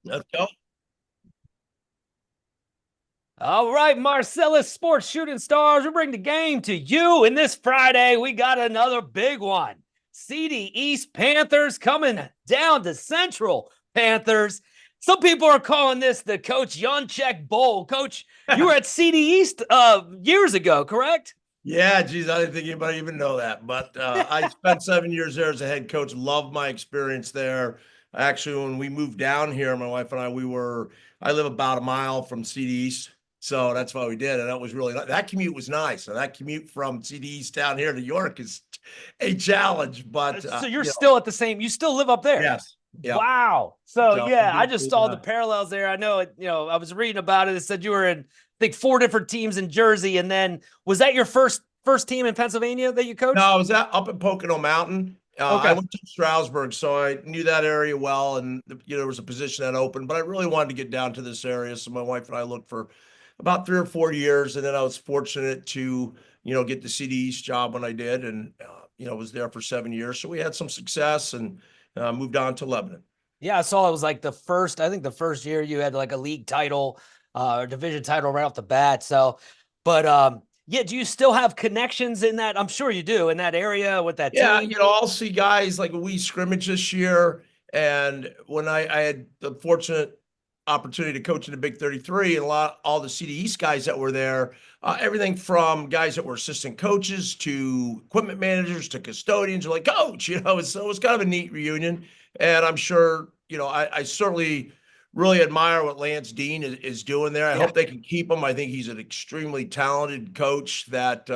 Let's go. All right, Marcellus Sports Shooting Stars, we bring the game to you. And this Friday, we got another big one. CD East Panthers coming down to Central Panthers. Some people are calling this the Coach Yonchiuk Bowl. Coach, you were at CD East years ago, correct? Yeah, geez, I didn't think anybody even know that. But I spent 7 years there as a head coach. Loved my experience there. Actually, when we moved down here, my wife and I live about a mile from CD East. So that's why we did. And that was really, that commute was nice. And that commute from CD East down here to York is a challenge. But, So you're still at the same, you still live up there. yes. Yep. Wow. So So yeah, I just saw the parallels there. I know it, I was reading about it. It said you were in, I think, 4 different teams in Jersey. And then was that your first team in Pennsylvania that you No, coached? I was up in Pocono Mountain. I Okay. went to Stroudsburg, so I knew that area well, and there was a position that opened. But I really wanted to get down to this area, so my wife and I looked for about 3 or 4 years, and then I was fortunate to get the CD East job when I did, and was there for 7 years. So we had some success, and moved on to Lebanon. Yeah, I saw it was like I think the first year you had like a league title, or division title right off the bat. So, but yeah, do you still have connections in that? I'm sure you do in that area with that Yeah, team. I'll see guys like we scrimmage this year, and when I had the fortunate opportunity to coach in the Big 33, and all the CD East guys that were there, everything from guys that were assistant coaches to equipment managers to custodians are like, Coach, so it was kind of a neat reunion. And I'm sure, I certainly really admire what Lance Dean is doing there. I Yeah. hope they can keep him. I think he's an extremely talented coach that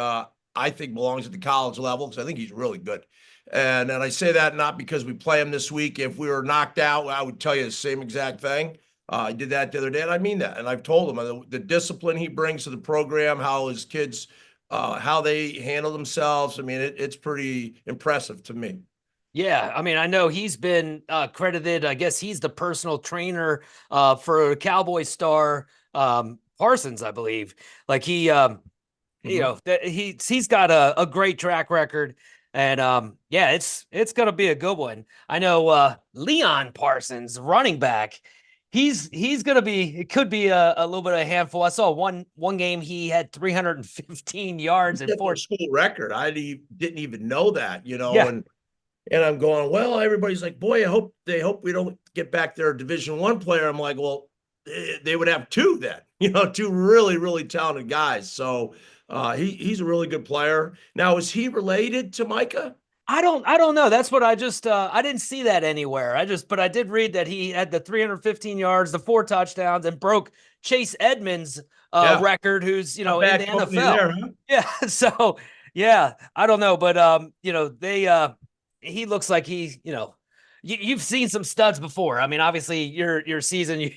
I think belongs at the college level because I think he's really good. And I say that not because we play him this week. If we were knocked out, I would tell you the same exact thing. I did that the other day, and I mean that. And I've told him the discipline he brings to the program, how his kids, how they handle themselves. I mean, it's pretty impressive to me. Yeah, I mean, I know he's been credited. I guess he's the personal trainer for Cowboy star Parsons, I believe. Like he, Mhm. he's got a great track record, and yeah, it's gonna be a good one. I know Leon Parsons, running back. He's gonna be. It could be a little bit of a handful. I saw one game he had 315 He yards and set their four. school record. Didn't even know that, Yeah, and I'm going, well, everybody's like, boy, they hope we don't get back their Division I player. I'm like, well, they would have two then, two really, really talented guys. So he's a really good player. Now, is he related to Micah? I don't know. That's what I just I didn't see that anywhere. But I did read that he had the 315 yards, the 4 touchdowns, and broke Chase Edmonds' Yeah. record, who's Not in the bad company NFL. there, huh? Yeah. So yeah, I don't know, but they he looks like you've seen some studs before. I mean, obviously your season,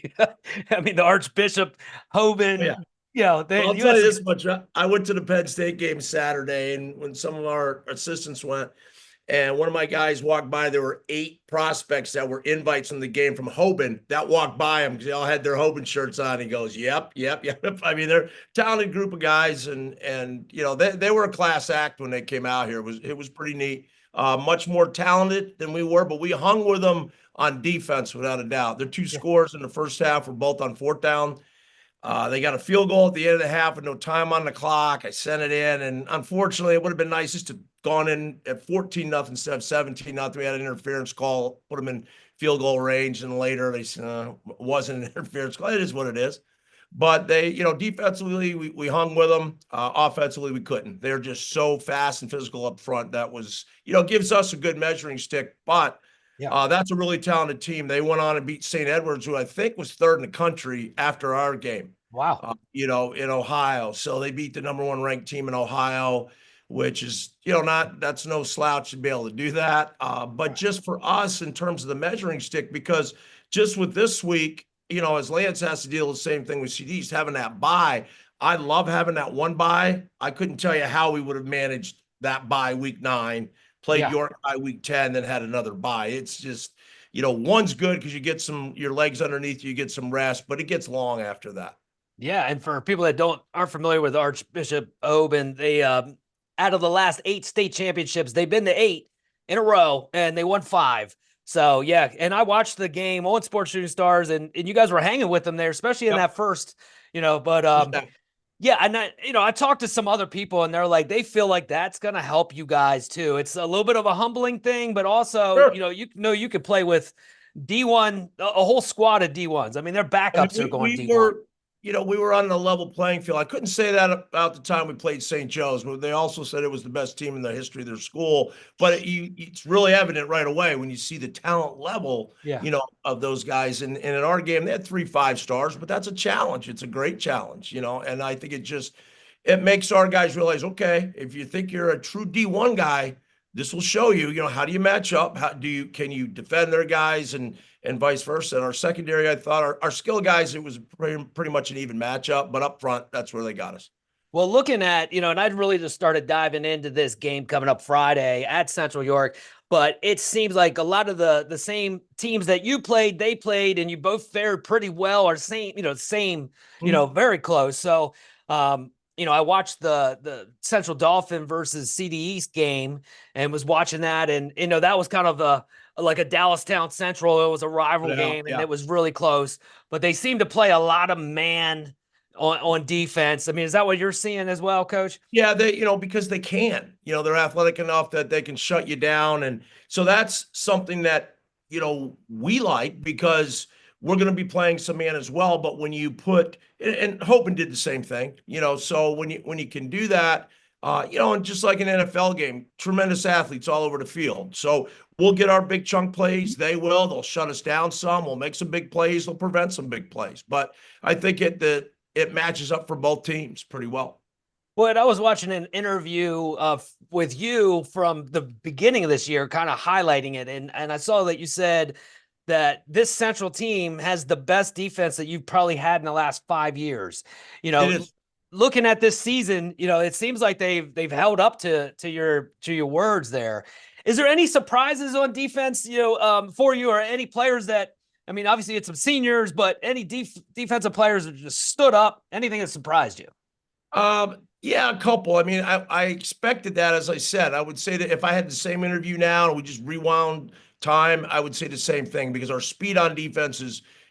I mean the Archbishop Oh, yeah. Hoban, Well, I'll you tell had you some. this much. I went to the Penn State game Saturday, and when some of our assistants went, and one of my guys walked by, there were 8 prospects that were invites from the game from Hoban that walked by him because they all had their Hoban shirts on. He goes, "Yep, yep, yep." I mean, they're a talented group of guys, and they were a class act when they came out here. It was pretty neat. Much more talented than we were, but we hung with them on defense without a doubt. Their two scores in the first half were both on fourth down. They got a field goal at the end of the half with no time on the clock. I sent it in, and unfortunately, it would have been nice just to gone in at 14-0 instead of 17-0. We had an interference call, put them in field goal range, and later they said wasn't an interference call. It is what it is. But they, defensively, we hung with them. Offensively, we couldn't. They're just so fast and physical up front. That was, gives us a good measuring stick. But Yeah. that's a really talented team. They went on and beat St. Edwards, who I think was third in the country after our game, Wow. in Ohio. So they beat the number 1 ranked team in Ohio, which is, that's no slouch to be able to do that. But just for us in terms of the measuring stick, because just with this week, as Lance has to deal with the same thing with CDs, having that bye, I love having that one bye. I couldn't tell you how we would have managed that bye week 9, played Yeah. York by week 10, then had another bye. It's just, one's good because you get your legs underneath you get some rest, but it gets long after that. Yeah, and for people that aren't familiar with Archbishop Oban, they out of the last 8 state championships, they've been to 8 in a row, and they won 5. So yeah, and I watched the game on Sports Shooting Stars, and you guys were hanging with them there, especially in Yep. that first, but Percent. yeah, and I talked to some other people, and they're like, they feel like that's gonna help you guys too. It's a little bit of a humbling thing, but also, Sure. you could play with D1, a whole squad of D1s. I mean, their I mean, backups are we going we D1. were, we were on the level playing field. I couldn't say that about the time we played St. Joe's, but they also said it was the best team in the history of their school. But it's really evident right away when you see the talent level, Yeah. of those guys. And in our game, they had 3 5 stars, but that's a challenge. It's a great challenge, and I think it makes our guys realize, okay, if you think you're a true D1 guy, this will show you, how do you match up? Can you defend their guys and vice versa. And our secondary, I thought our skill guys, it was pretty much an even matchup, but up front, that's where they got us. Well, looking at, and I'd really just started diving into this game coming up Friday at Central York, but it seems like a lot of the same teams that you played, they played, and you both fared pretty well, or same, very close. So, I watched the Central Dauphin versus CD East game and was watching that, and that was kind of like a Dallastown Central. It was a rival game, and Yeah. it was really close. But they seem to play a lot of man on defense. I mean, is that what you're seeing as well, Coach? Yeah, because they can, they're athletic enough that they can shut you down. And so that's something that, we like because we're going to be playing some man as well. But when you and Hope did the same thing, so when you can do that, and just like an NFL game, tremendous athletes all over the field. So we'll get our big chunk plays. They'll shut us down some. We'll make some big plays. They'll prevent some big plays. But I think it matches up for both teams pretty well. Well, and I was watching an interview with you from the beginning of this year, kind of highlighting it, and I saw that you said that this Central team has the best defense that you've probably had in the last 5 years. It is. Looking at this season, it seems like they've held up to your words there. Is there any surprises on defense, for you, or any players that? I mean, obviously it's some seniors, but any defensive players that just stood up, anything that surprised you? Yeah, a couple. I mean, I expected that, as I said. I would say that if I had the same interview now and we just rewound time, I would say the same thing because our speed on defense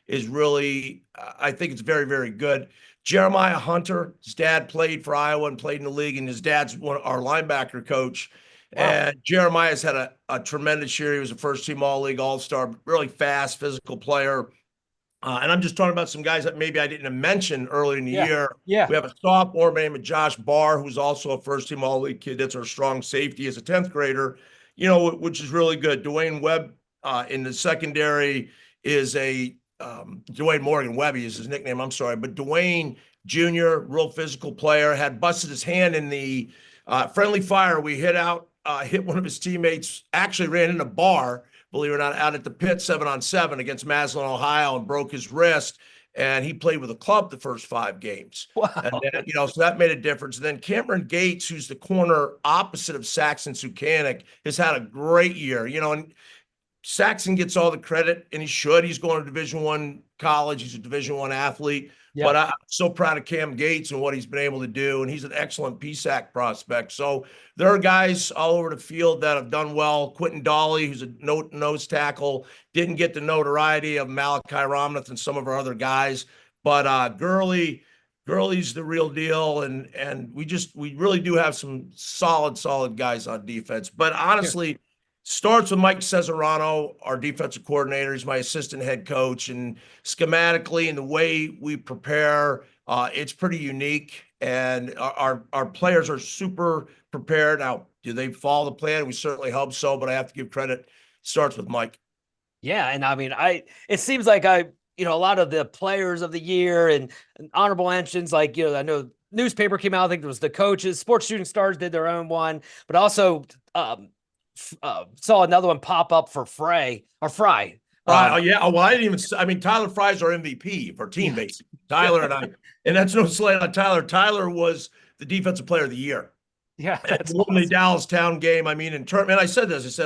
is really, I think it's very, very good. Jeremiah Hunter, his dad played for Iowa and played in the league, and his dad's our linebacker coach. Wow. And Jeremiah's had a tremendous year. He was a first-team All-League All-Star, really fast, physical player. And I'm just talking about some guys that maybe I didn't mention earlier in the year. Yeah. We have a sophomore named Josh Barr, who's also a first-team All-League kid. That's our strong safety as a 10th grader, which is really good. Dwayne Webb in the secondary is Dwayne Morgan Webby is his nickname. I'm sorry. But Dwayne Jr., real physical player, had busted his hand in the friendly fire. We hit one of his teammates, actually ran in a bar, believe it or not, out at the pit 7-on-7 against Maslin, Ohio, and broke his wrist. And he played with a club the first 5 games. Wow. And then, so that made a difference. And then Cameron Gates, who's the corner opposite of Saxon Sukanik, has had a great year. And Saxon gets all the credit, and he should. He's going to Division I college. He's a Division I athlete. Yeah. But I'm so proud of Cam Gates and what he's been able to do, and he's an excellent PSAC prospect. So there are guys all over the field that have done well. Quentin Dolly, who's a nose tackle, didn't get the notoriety of Malachi Ramnath and some of our other guys. But Gurley's the real deal, and we really do have some solid guys on defense. But honestly, starts with Mike Cesarano, our defensive coordinator. He's my assistant head coach. And schematically and the way we prepare, it's pretty unique. And our players are super prepared. Now, do they follow the plan? We certainly hope so, but I have to give credit. Starts with Mike. Yeah, and I mean, it seems like a lot of the players of the year and honorable mentions, like, I know newspaper came out, I think it was the coaches, Sports Shooting Stars did their own one, but also saw another one pop up for Fry. Yeah. Well, I mean, Tyler Fry's our MVP of our team, basically. Tyler and I, and that's no slight on Tyler. Tyler was the defensive player of the year. Yeah. That's awesome. The Dallastown game. I mean, and I said this,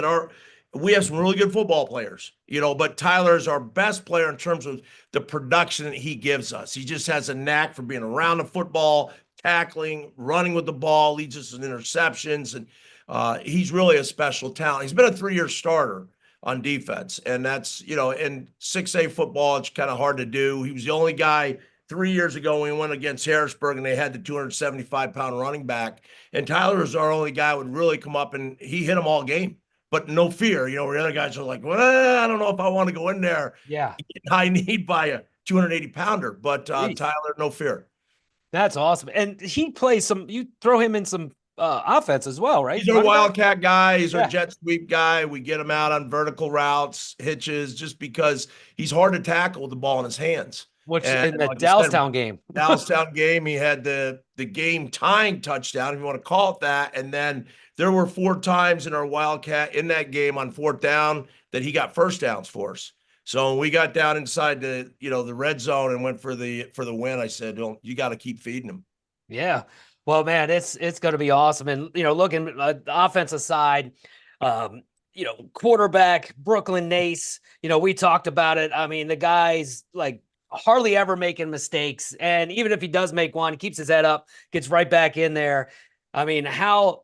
we have some really good football players, but Tyler is our best player in terms of the production that he gives us. He just has a knack for being around the football, tackling, running with the ball, leads us in interceptions, and he's really a special talent. He's been a 3-year starter on defense. And that's, in 6A football, it's kind of hard to do. He was the only guy 3 years ago when we went against Harrisburg and they had the 275-pound running back. And Tyler was our only guy who would really come up, and he hit them all game, but no fear. Where the other guys are like, well, I don't know if I want to go in there. Yeah. High need by a 280-pounder, but Tyler, no fear. That's awesome. And he plays you throw him in some offense as well, right? He's our wildcat guy. He's our jet sweep guy. We get him out on vertical routes, hitches, just because he's hard to tackle with the ball in his hands. Which in the Dauphin game. Dauphin game, he had the game tying touchdown, if you want to call it that. And then there were 4 times in our wildcat in that game on 4th down that he got first downs for us. So when we got down inside the red zone and went for the win, I said, you got to keep feeding him. Yeah. Well, man, it's going to be awesome. And, looking the offensive side, quarterback, Brooklyn Nace, we talked about it. I mean, the guy's like hardly ever making mistakes. And even if he does make one, he keeps his head up, gets right back in there. I mean, how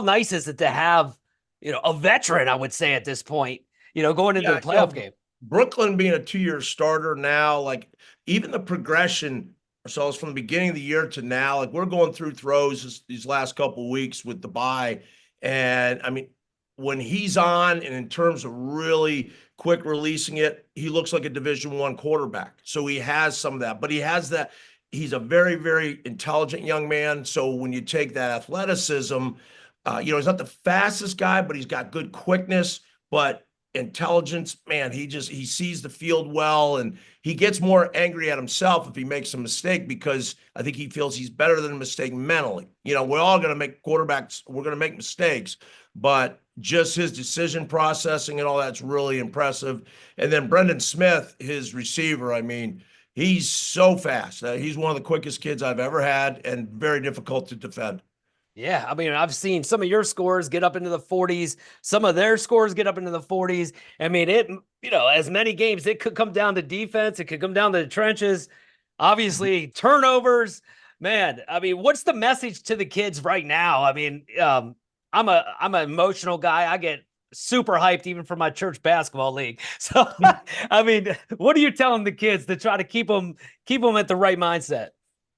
nice is it to have, a veteran, I would say at this point, going into the playoff game. Brooklyn being a 2-year starter now, like even the progression ourselves from the beginning of the year to now, like we're going through throws these last couple of weeks with the bye. And I mean, when he's on and in terms of really quick releasing it, he looks like a Division I quarterback. So he has some of that, but he has that. He's a very, very intelligent young man. So when you take that athleticism, he's not the fastest guy, but he's got good quickness, but intelligence, man, he sees the field well, and he gets more angry at himself if he makes a mistake, because I think he feels he's better than a mistake mentally. We're all going to make quarterbacks. We're going to make mistakes, but just his decision processing and all that's really impressive. And then Brendan Smith, his receiver, I mean, he's so fast. He's one of the quickest kids I've ever had and very difficult to defend. Yeah, I mean, I've seen some of your scores get up into the 40s. Some of their scores get up into the 40s. I mean, as many games, it could come down to defense. It could come down to the trenches. Obviously, turnovers. Man, I mean, what's the message to the kids right now? I mean, I'm an emotional guy. I get super hyped even for my church basketball league. So, I mean, what are you telling the kids to try to keep them at the right mindset?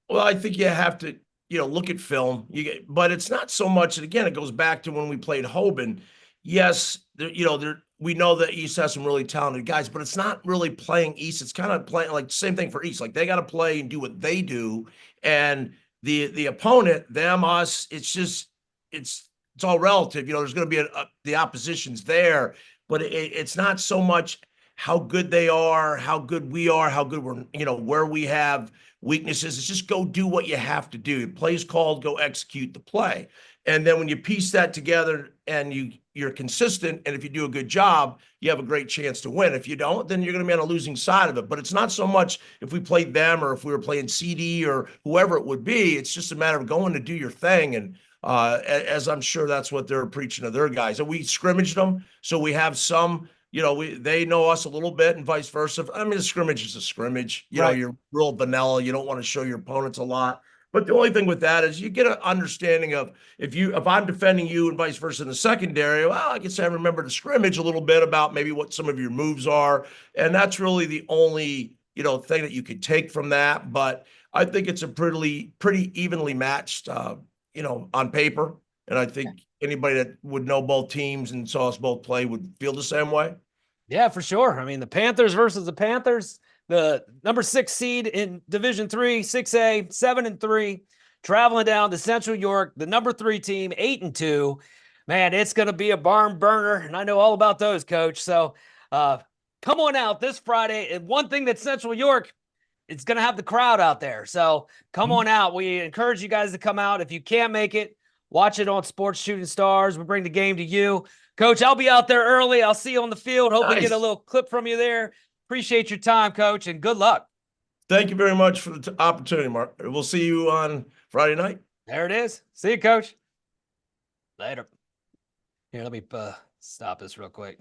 Well, I think you have to look at film. But it's not so much. And again, it goes back to when we played Hoban. Yes, we know that East has some really talented guys, but it's not really playing East. It's kind of playing like the same thing for East. Like they got to play and do what they do, and the opponent, them, us. It's all relative. There's going to be the opposition's there, but it's not so much how good they are, how good we are, how good we're, where we have weaknesses. It's just go do what you have to do. Play's called, go execute the play. And then when you piece that together and you're consistent, and if you do a good job, you have a great chance to win. If you don't, then you're going to be on a losing side of it. But it's not so much if we played them or if we were playing CD or whoever it would be. It's just a matter of going to do your thing. And as I'm sure that's what they're preaching to their guys. And we scrimmaged them, so we have some. They know us a little bit and vice versa. I mean, a scrimmage is a scrimmage. Right. You're real vanilla. You don't want to show your opponents a lot. But the only thing with that is you get an understanding of if I'm defending you and vice versa in the secondary, well, I guess I remember the scrimmage a little bit about maybe what some of your moves are. And that's really the only, thing that you could take from that. But I think it's a pretty evenly matched, on paper. And I think anybody that would know both teams and saw us both play would feel the same way. Yeah, for sure. I mean, the Panthers versus the Panthers, the number 6 seed in Division III, 6A, 7-3, traveling down to Central York, the number 3 team, 8-2. Man, it's going to be a barn burner, and I know all about those, Coach. So come on out this Friday. And one thing that Central York, it's going to have the crowd out there. So come on out. We encourage you guys to come out. If you can't make it, watch it on Sports Shooting Stars. We bring the game to you. Coach, I'll be out there early. I'll see you on the field. Hope we get a little clip from you there. Appreciate your time, Coach, and good luck. Thank you very much for the opportunity, Mark. We'll see you on Friday night. There it is. See you, Coach. Later. Here, let me stop this real quick.